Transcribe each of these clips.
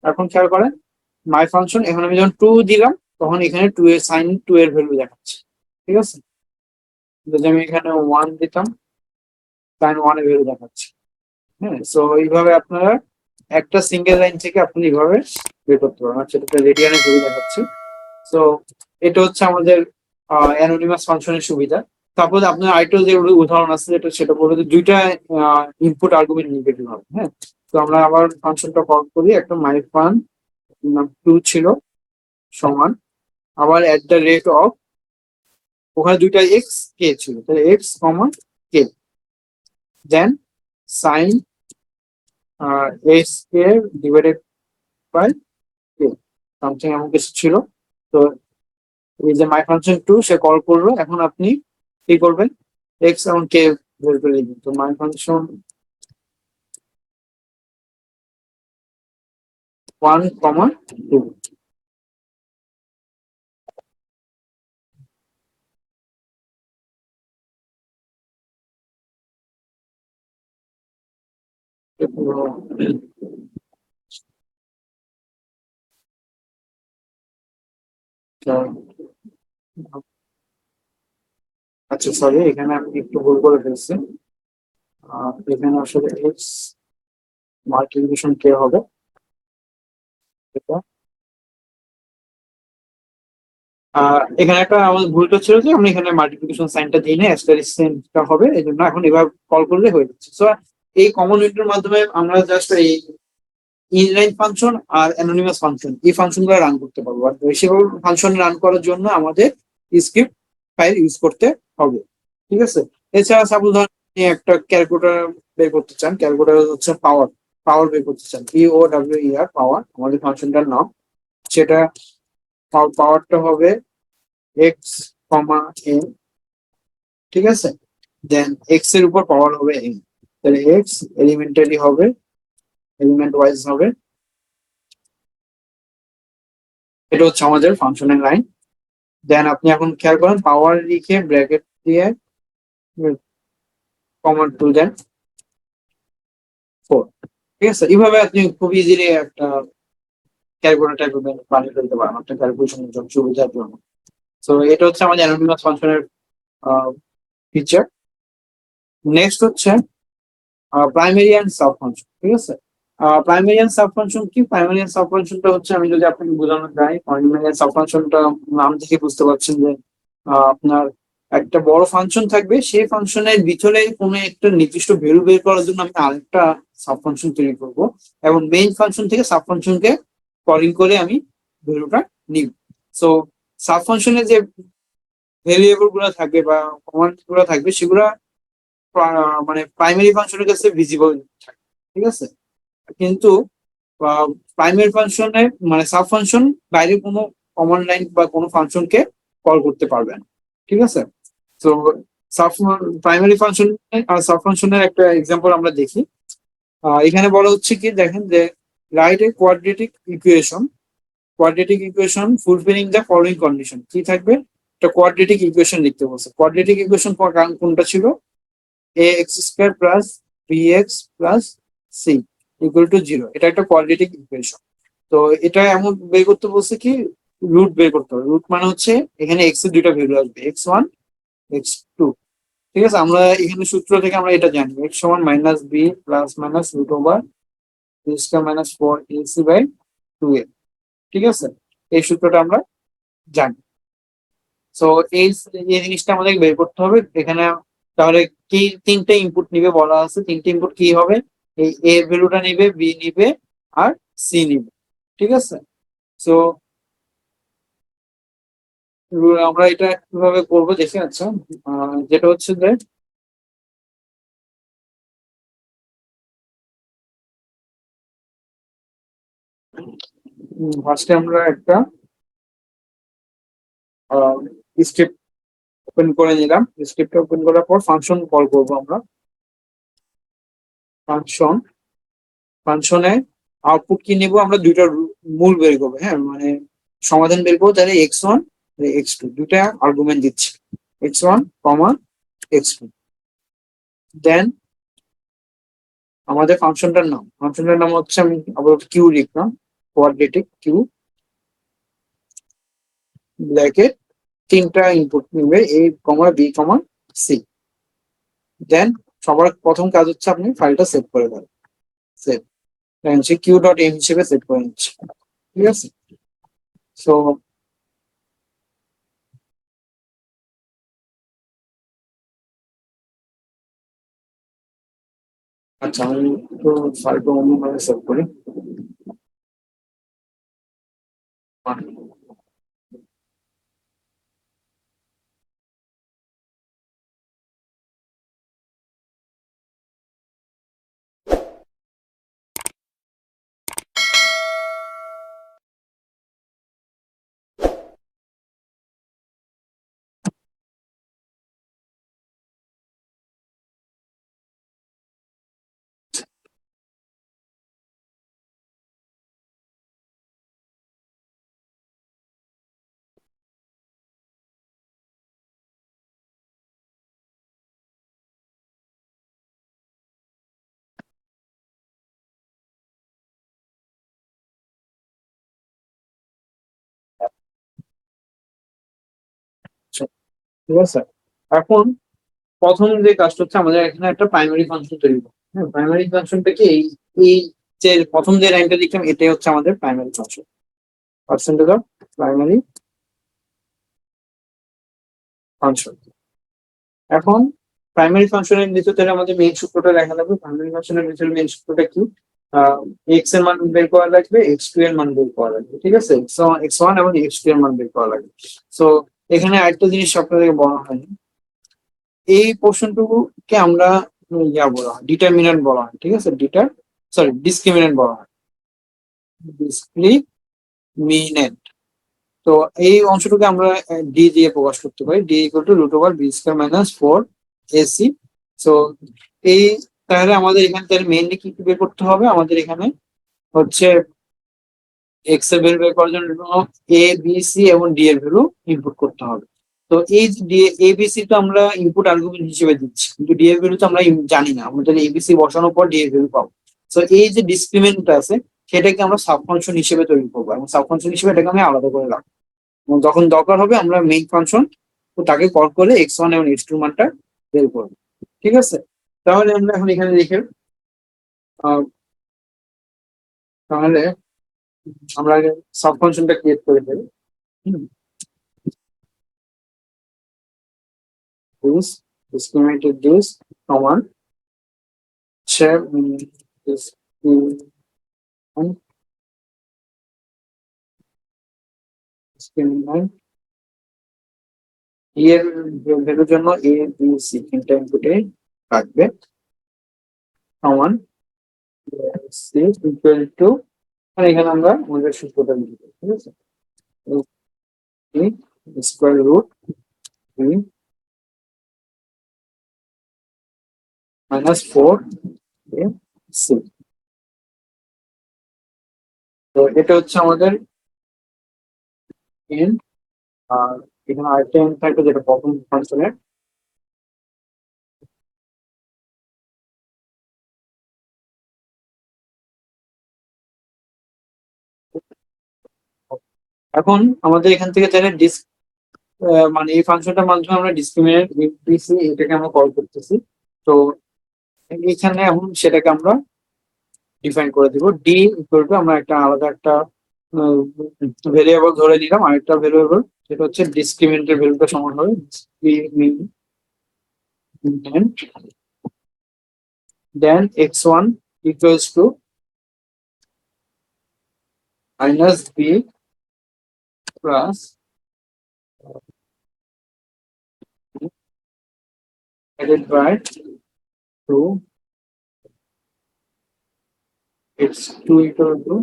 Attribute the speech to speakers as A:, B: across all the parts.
A: এখন খেয়াল করেন মাই ফাংশন, এখন আমি যখন 2 দিলাম তখন এখানে 2 এর সাইন 2 এর ভ্যালু দেখাচ্ছে, ঠিক আছে। যদি আমি এখানে 1 দিতাম সাইন 1 এর ভ্যালু দেখাচ্ছে। হ্যাঁ, সো এইভাবে আপনারা একটা সিঙ্গেল লাইন থেকে আপনি এইভাবে বের করতে পারবেন। আচ্ছা, এটা রেডিয়ানে ভ্যালু দেখাচ্ছে। সো এটা হচ্ছে আমাদের অ্যানোনিমাস ফাংশনের সুবিধা। তারপরে আপনার আরেকটা যে উদাহরণ আছে সেটা বলতে দুইটা ইনপুট আর্গুমেন্ট নেগেটিভ হবে। হ্যাঁ, তো আমরা আবার ফাংশনটা কল করি। একটা মাই ফান 2 ছিল সমান, আবার এট দ্য রেট অফ, ওখানে দুইটা এক্স কে ছিল, তাহলে X comma K, then sine X K divided by K, something এমন কিছু ছিল। তো এই যে মাই ফাংশন 2 সে কল করলো, এখন আপনি কি করবেন, এক্স এবং কে বের করে দিবেন। তো মাই ফাংশন 1, 2, আচ্ছা সরি, এখানে আমি একটু ভুল করে ফেলছি। এখানে আসলে এক্স মাল্টিপ্লিকেশন কে হবে, এটা এখানে একটা আমাদের ভুলটা ছিল যে আমরা এখানে মাল্টিপ্লিকেশন সাইনটা দিই না, অ্যাস্টারিস্কটা হবে, এই জন্য এখন এভাবে কল করলে হয়ে যাচ্ছে। সো এই কমন উইন্ডোর মাধ্যমে আমরা জাস্ট এই ইনলাইন ফাংশন আর অ্যানোনিমাস ফাংশন এই ফাংশনগুলো রান করতে পারবো। আর বেশিরভাগ ফাংশন রান করার জন্য আমাদের স্ক্রিপ্ট ফাইল ইউজ করতে হবে, ঠিক আছে। এছাড়া সাপোজ ধরেন আপনি একটা ক্যালকুলেটর বের করতে চান, ক্যালকুলেটর হচ্ছে পাওয়ার, পাওয়ার বের করতে চান, POWER পাওয়ার আমাদের ফাংশনটার নাম। সেটা পাওয়ারটা হবে এক্স কমা এন, ঠিক আছে। দেন এক্স এর উপর পাওয়ার হবে এন, তাহলে এক্স এলিমেন্টারি হবে, এলিমেন্ট ওয়াইজ হবে। এটা হচ্ছে আমাদের ফাংশনের লাইন। দেন আপনি এখন খেয়াল করেন পাওয়ার লিখে ব্র্যাকেট দিয়ে কমা 2 দেন 4, ঠিক আছে। এইভাবে আপনি খুব ইজিলি একটা ক্যালকুলেটর বানিয়ে ফেলতে পারেন একটা ক্যালকুলেশনের জন্য, সুবিধার জন্য। তো এটা হচ্ছে আমাদের অ্যানোনিমাস ফাংশনের ফিচার। নেক্সট হচ্ছে প্রাইমারি এন্ড সাব ফাংশন, ঠিক আছে। প্রাইমারি এন্ড সাব ফাংশন কি? প্রাইমারি এন্ড সাব ফাংশনটা হচ্ছে, আমি যদি আপনাকে বোঝানো যাই, প্রাইমারি এন্ড সাব ফাংশনটা নাম থেকে বুঝতে পারছেন যে আপনার একটা বড় ফাংশন থাকবে, সেই ফাংশনের ভিতরে কোনো একটা নির্দিষ্ট ভ্যালু বের করার জন্য আমি আরেকটা সাব ফাংশন তৈরি করব, এবং মেইন ফাংশন থেকে সাব ফাংশনকে কলিং করে আমি ভ্যালুটা নিব। সো সাব ফাংশনে যে ভেরিয়েবল গুলো থাকবে বা কমান্ড গুলো থাকবে সেগুলা মানে প্রাইমারি ফাংশনের কাছে ভিজিবল থাকে, ঠিক আছে। কিন্তু প্রাইমারি ফাংশনে মানে সাব ফাংশন বাইরে কোনো কমান্ড লাইন বা কোনো ফাংশনকে কল করতে পারবে না, ঠিক আছে। তো সাব প্রাইমারি ফাংশন আর সাব ফাংশনের একটা এক্সাম্পল আমরা দেখি। এখানে বলা হচ্ছে কি, দেখেন যে write a quadratic equation fulfilling the following condition. কি থাকবে? একটা কোয়াড্রেটিক ইকুয়েশন লিখতে বলছে। কোয়াড্রেটিক ইকুয়েশন কোনটা ছিল? ax² plus bx plus c equal to 0। এটা একটা কোয়াড্রেটিক ইকুয়েশন। তো এটা এমন বের করতে বলছে কি, রুট বের করতে হবে। রুট মানে হচ্ছে এখানে x এর দুইটা ভ্যালু আসবে, x1 x2, ঠিক আছে, আমরা এখানে সূত্র থেকে আমরা এটা জানি, x সমান minus B plus minus root over B square minus 4ac/2a। ঠিক আছে, এই সূত্রটা আমরা জানি। সো এই এই জিনিসটা আমাদের বের করতে হবে এখানে। তাহলে কি তিনটে ইনপুট নিবে বলা আছে, তিনটে ইনপুট কি হবে, এই এ ভ্যালুটা নিবে, বি নিবে, আর সি নিবে। ঠিক আছে, সো আমরা এটা কিভাবে করবো দেখে। আচ্ছা, যেটা হচ্ছে যে ফার্স্টে আমরা একটা স্ক্রিপ্ট ওপেন করে নিলাম। স্ক্রিপ্টটা ওপেন করার পর ফাংশন কল করবো আমরা। ফাংশন ফাংশনে আউটপুট কি নেবো আমরা, দুইটা মূল বের করবো। হ্যাঁ, মানে সমাধান বের করবো, তাহলে x1 x2 দুইটা আর্গুমেন্ট দিচ্ছি, x1 কমা x2। দেন আমাদের ফাংশনটার নাম হচ্ছে, আমি আবার কিউ লিখলাম, কোয়াড্রেটিক কিউ, ব্র্যাকেট তিনটা ইনপুট নিবে, এ কমা বি কমা সি। দেন সবার প্রথম কাজ হচ্ছে আপনি ফাইলটা সেভ করে দেবেন। সেভ কিউ ডট এম হিসেবে সেভ করে নিচ্ছি। ঠিক আছে, সো আচ্ছা, আমি একটু ফাইলটা অন্যভাবে সেভ করি। আচ্ছা, ঠিক আছে, এখন প্রথম যে কাজটা হচ্ছে আমাদের এখানে একটা প্রাইমারি ফাংশন তৈরি করবো। হ্যাঁ, প্রাইমারি ফাংশনটা কি, এই এই যে প্রথম যে লাইনটা লিখলাম এটাই হচ্ছে আমাদের primary function, percentage of primary function. এখন প্রাইমারি ফাংশনের ভিতরে আমাদের মেইন সূত্রটা লেখা লাগবে। প্রাইমারি ফাংশনের ভিতরে মেইন সূত্রটা কি, এক্স এর মান বের করা লাগবে, x2 এর মান বের করা লাগবে। ঠিক আছে, x1 এবং x2 এর মান বের করা লাগবে। সো এখানে আরেকটা জিনিস আপনাদেরকে বলা হয়নি, এই পোর্শনটুকুকে আমরা বলা হয় ডিটারমিন্যান্ট বলা হয়। ঠিক আছে, ডিসক্রিমিন্যান্ট বলা হয়, ডিসক্রিমিন্যান্ট। তো এই অংশটুকু আমরা ডি দিয়ে প্রকাশ করতে পারি, D equal to root over B square minus 4ac। So এই, তাহলে আমাদের এখানে তাহলে মেইনলি কি কি বের করতে হবে, আমাদের এখানে হচ্ছে এক্স এর ভ্যালু বের করার জন্য এ বি সি এবং ডি এর ভ্যালু ইনপুট করতে হবে। তো এই ডি এ বি সি তো আমরা ইনপুট আর্গুমেন্ট হিসেবে দিচ্ছি, কিন্তু ডি এর ভ্যালু তো আমরা জানি না, আমরা তাহলে এবিসি বসানোর পর ডি এর ভ্যালু পাবো। তো এই যে ডিসক্রিমিনেন্ট আছে সেটাকে আমরা সাব ফাংশন হিসেবে তৈরি করবো, এবং সাব ফাংশন হিসেবে এটাকে আমি আলাদা করে রাখবো, এবং যখন দরকার হবে আমরা মেইন ফাংশন তো তাকে কল করে x1 এবং x2 মানটা বের করবো। ঠিক আছে, তাহলে আমরা এখন এখানে লিখে তাহলে আমরা আগে সাব ফাংশনটা ক্রিয়েট করে ফেলি। দিস ডিসক্রিমিনেটেড দিস সমান হচ্ছে ডিসক্রিমিনেন্ট এর ভ্যালুর জন্য এ বি সি তিনটা ইনপুটে রাখবে, সমান সি ইকুয়াল টু, আর এখানে আমরা আমাদের সূত্রটা লিখব। ঠিক আছে, square root three minus 4ac। তো এটা হচ্ছে আমাদের এন, আর এখানে আরেকটা এন থাকবে যেটা প্রথম ফাংশনের। এখন আমাদের এখান থেকে চাইলে মানে এই ফাংশনটার মাধ্যমে আমরা ডিসক্রিমিনেন্ট বিসি এটাকে আমরা কল করতেছি। তো এখানে এখন সেটাকে আমরা ডিফাইন করে দিব। ডি ইকুয়াল টু আমরা একটা আলাদা একটা ভেরিয়েবল ধরে নিলাম, আরেকটা ভেরিয়েবল যেটা হচ্ছে ডিসক্রিমিনেন্টের ভ্যালুটা সমান হবে discriminant, then x1 equals to minus B plus added by 2 x2 equal to,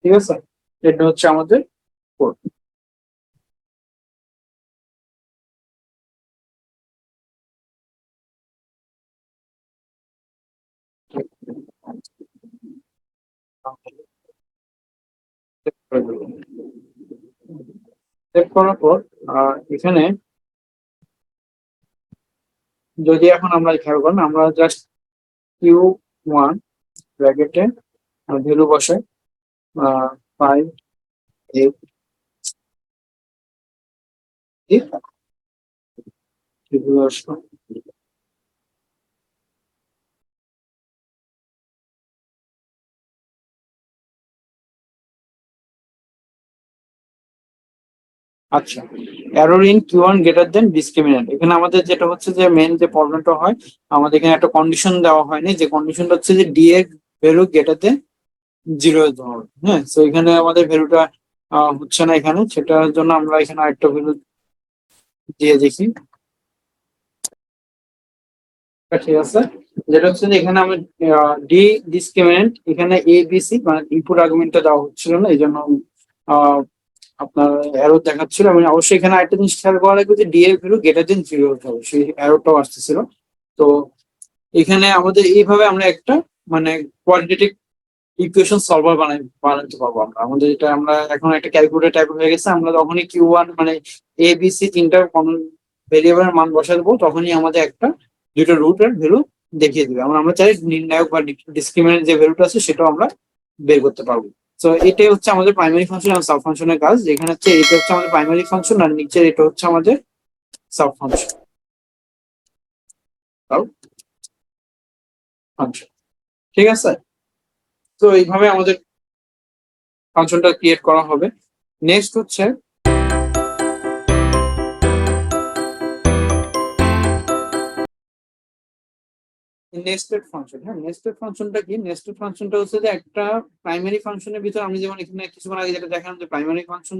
A: ঠিক আছে, এটা হচ্ছে আমাদের কোড। সেভ করার পর এখানে যদি এখন আমরা খেয়াল করেন, আমরা জাস্ট Q1 ব্র্যাকেটে ভ্যালু বসাই 5 8 আচ্ছা, error in Q1 greater than discriminant. এখানে আমাদের যেটা হচ্ছে যে মেন যে প্রবলেমটা হয়, আমাদের এখানে একটা কন্ডিশন দেওয়া হয়নি, যে কন্ডিশনটা হচ্ছে যে ডি এর ভ্যালু গ্রেটার দেন 0 ধর। হ্যাঁ, তো এখানে আমাদের ভ্যালুটা হচ্ছে না এখানে, সেটার জন্য আমরা এখানে আরেকটা ভ্যালু দিয়ে দেখি। ঠিক আছে, যেটা হচ্ছে যে এখানে আমি ডি ডিসক্রিমিনেন্ট, এখানে এ বি সি মানে ইনপুট আর্গুমেন্টটা দেওয়া হচ্ছিল না, এই জন্য আপনার এরর দেখাচ্ছিল। আমি অবশ্যই এখানে আরেকটা জিনিস খেয়াল করা লাগবে যে ডি এর ভ্যালু গ্রেটার দেন 0 হতে হবে, সেই এররটাও আসতেছিল। তো এখানে আমাদের এইভাবে আমরা একটা মানে কোয়াড্রেটিক ইকুয়েশন সলভার বানাতে পারবো আমরা। আমাদের এটা আমরা এখন একটা ক্যালকুলেটর টাইপ হয়ে গেছে, আমরা যখনই Q1 মানে এ বি সি তিনটা ভেরিয়েবলের মান বসা দেবো, তখনই আমাদের একটা দুটো রুটের ভ্যালু দেখিয়ে দিবে। আমরা চাই নির্ণায়ক বা ডিসক্রিমিনেন্ট যে ভ্যালুটা আছে সেটাও আমরা বের করতে পারবো। তো এটাই হচ্ছে আমাদের প্রাইমারি ফাংশন আর সাব ফাংশনের কাজ, যেখানে হচ্ছে এটা হচ্ছে আমাদের প্রাইমারি ফাংশন আর নিচের এটা হচ্ছে আমাদের সাব ফাংশন। ঠিক আছে, তো এইভাবে আমাদের ফাংশনটা ক্রিয়েট করা হবে। নেক্সট হচ্ছে নেস্টেড ফাংশন। হ্যাঁ, নেস্টেড ফাংশনটা কি? নেস্টেড ফাংশনটা হচ্ছে যে একটা প্রাইমারি ফাংশনের ভিতর আমি যেমন এখানে কিছুক্ষণ আগে যেটা দেখালাম যে প্রাইমারি ফাংশন